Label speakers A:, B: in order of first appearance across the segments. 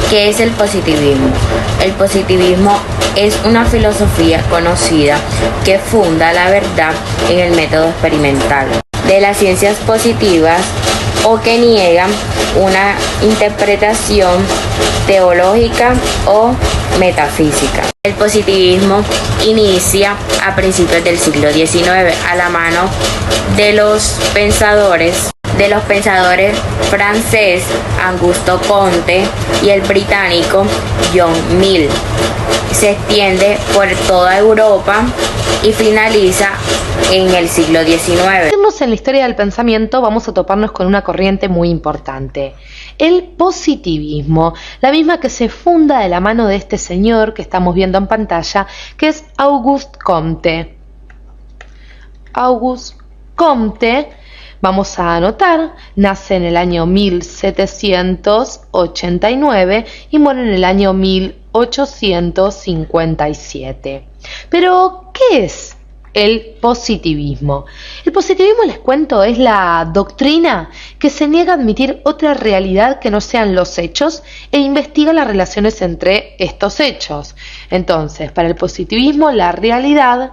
A: ¿Qué es el positivismo? El positivismo es una filosofía conocida que funda la verdad en el método experimental de las ciencias positivas o que niegan una interpretación teológica o metafísica. El positivismo inicia a principios del siglo XIX a la mano de los pensadores francés Auguste Comte y el británico John Mill. Se extiende por toda Europa y finaliza en el siglo XIX.
B: En la historia del pensamiento vamos a toparnos con una corriente muy importante, el positivismo, la misma que se funda de la mano de este señor que estamos viendo en pantalla, que es Auguste Comte. Auguste Comte, vamos a anotar, nace en el año 1789 y muere en el año 1857. Pero, ¿qué es el positivismo? El positivismo, les cuento, es la doctrina que se niega a admitir otra realidad que no sean los hechos e investiga las relaciones entre estos hechos. Entonces, para el positivismo, la realidad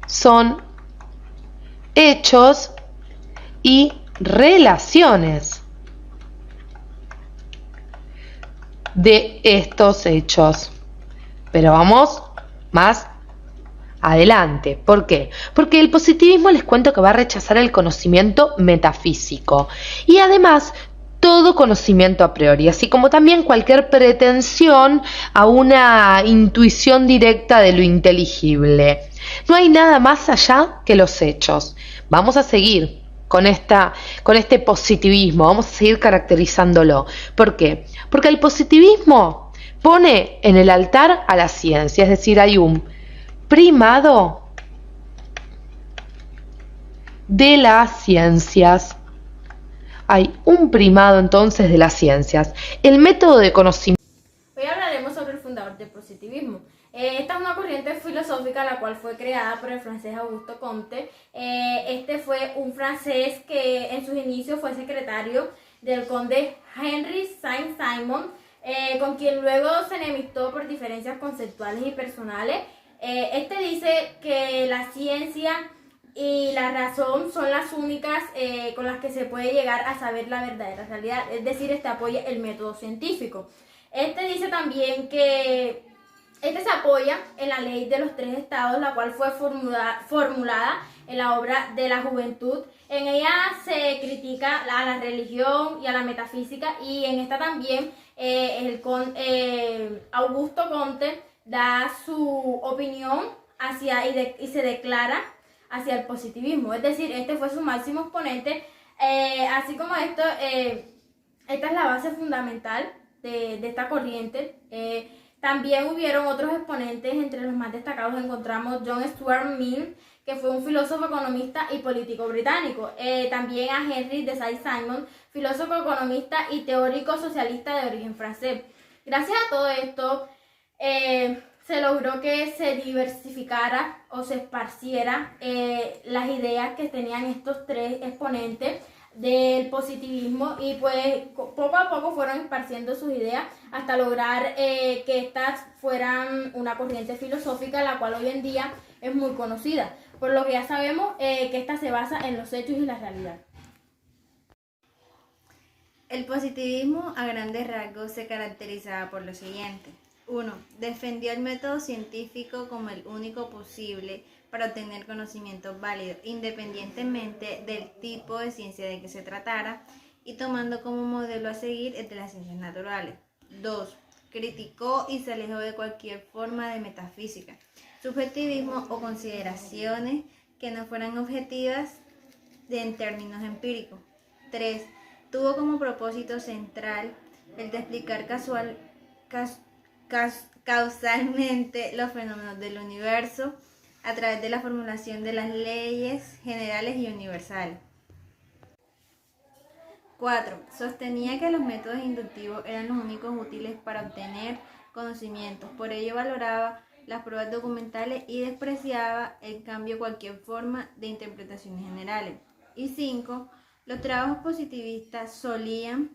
B: son hechos y relaciones de estos hechos. Pero vamos más adelante. ¿Por qué? Porque el positivismo, les cuento, que va a rechazar el conocimiento metafísico y además todo conocimiento a priori, así como también cualquier pretensión a una intuición directa de lo inteligible. No hay nada más allá que los hechos. Vamos a seguir con este positivismo, vamos a seguir caracterizándolo. ¿Por qué? Porque el positivismo pone en el altar a la ciencia, es decir, hay un primado de las ciencias. Hay un primado entonces de las ciencias. El método de conocimiento.
C: Hoy hablaremos sobre el fundador del positivismo. Esta es una corriente filosófica la cual fue creada por el francés Auguste Comte. Este fue un francés que en sus inicios fue secretario del conde Henry Saint-Simon, con quien luego se enemistó por diferencias conceptuales y personales. Este dice que la ciencia y la razón son las únicas con las que se puede llegar a saber la verdadera realidad, es decir, este apoya el método científico. Este dice también que este se apoya en la ley de los 3 estados, la cual fue formulada en la obra de la juventud. En ella se critica a la religión y a la metafísica, y en esta también Auguste Comte da su opinión y se declara hacia el positivismo, es decir, este fue su máximo exponente. Así como esto, esta es la base fundamental de esta corriente. También hubieron otros exponentes. Entre los más destacados encontramos John Stuart Mill, que fue un filósofo, economista y político británico. También a Henry de Saint-Simon, filósofo, economista y teórico socialista de origen francés. Gracias a todo esto, se logró que se diversificara o se esparciera las ideas que tenían estos 3 exponentes del positivismo, y pues poco a poco fueron esparciendo sus ideas hasta lograr que estas fueran una corriente filosófica, la cual hoy en día es muy conocida, por lo que ya sabemos que esta se basa en los hechos y la realidad.
D: El positivismo a grandes rasgos se caracterizaba por lo siguiente. 1. Defendió el método científico como el único posible para obtener conocimiento válido, independientemente del tipo de ciencia de que se tratara, y tomando como modelo a seguir el de las ciencias naturales. 2. Criticó y se alejó de cualquier forma de metafísica, subjetivismo o consideraciones que no fueran objetivas en términos empíricos. 3. Tuvo como propósito central el de explicar causalmente los fenómenos del universo a través de la formulación de las leyes generales y universales. 4. Sostenía que los métodos inductivos eran los únicos útiles para obtener conocimientos, por ello valoraba las pruebas documentales y despreciaba en cambio cualquier forma de interpretaciones generales. Y 5. Los trabajos positivistas solían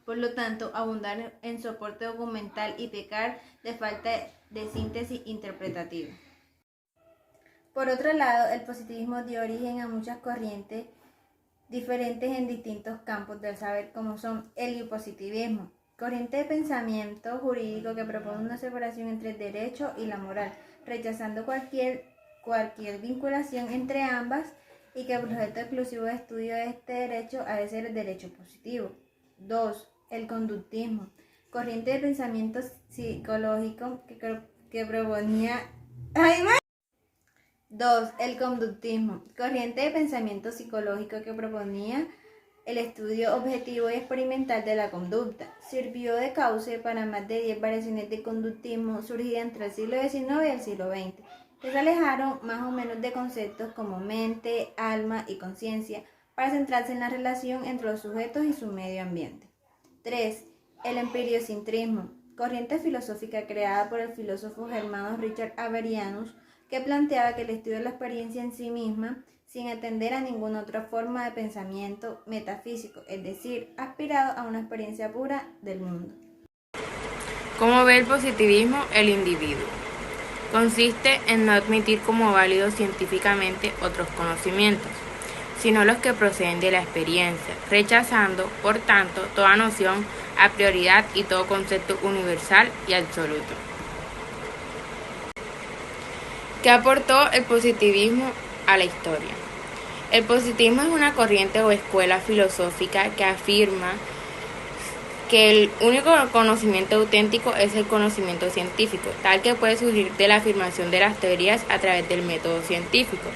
D: Por lo tanto, abundar en soporte documental y pecar de falta de síntesis interpretativa. Por otro lado, el positivismo dio origen a muchas corrientes diferentes en distintos campos del saber, como son el biopositivismo, corriente de pensamiento jurídico que propone una separación entre el derecho y la moral, rechazando cualquier vinculación entre ambas y que el objeto exclusivo de estudio de este derecho ha de ser el derecho positivo. 2. El conductismo, corriente de pensamiento psicológico que proponía... El conductismo, corriente de pensamiento psicológico que proponía el estudio objetivo y experimental de la conducta. Sirvió de cauce para más de 10 variaciones de conductismo surgidas entre el siglo XIX y el siglo XX, que se alejaron más o menos de conceptos como mente, alma y conciencia, para centrarse en la relación entre los sujetos y su medio ambiente. 3. El empiriocentrismo, corriente filosófica creada por el filósofo germano Richard Averroes, que planteaba que el estudio de la experiencia en sí misma, sin atender a ninguna otra forma de pensamiento metafísico, es decir, aspirado a una experiencia pura del mundo.
A: ¿Cómo ve el positivismo el individuo? Consiste en no admitir como válidos científicamente otros conocimientos, sino los que proceden de la experiencia, rechazando, por tanto, toda noción a prioridad y todo concepto universal y absoluto. ¿Qué aportó el positivismo a la historia? El positivismo es una corriente o escuela filosófica que afirma que el único conocimiento auténtico es el conocimiento científico, tal que puede surgir de la afirmación de las teorías a través del método científico.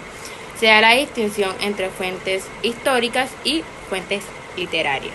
A: Se da la distinción entre fuentes históricas y fuentes literarias.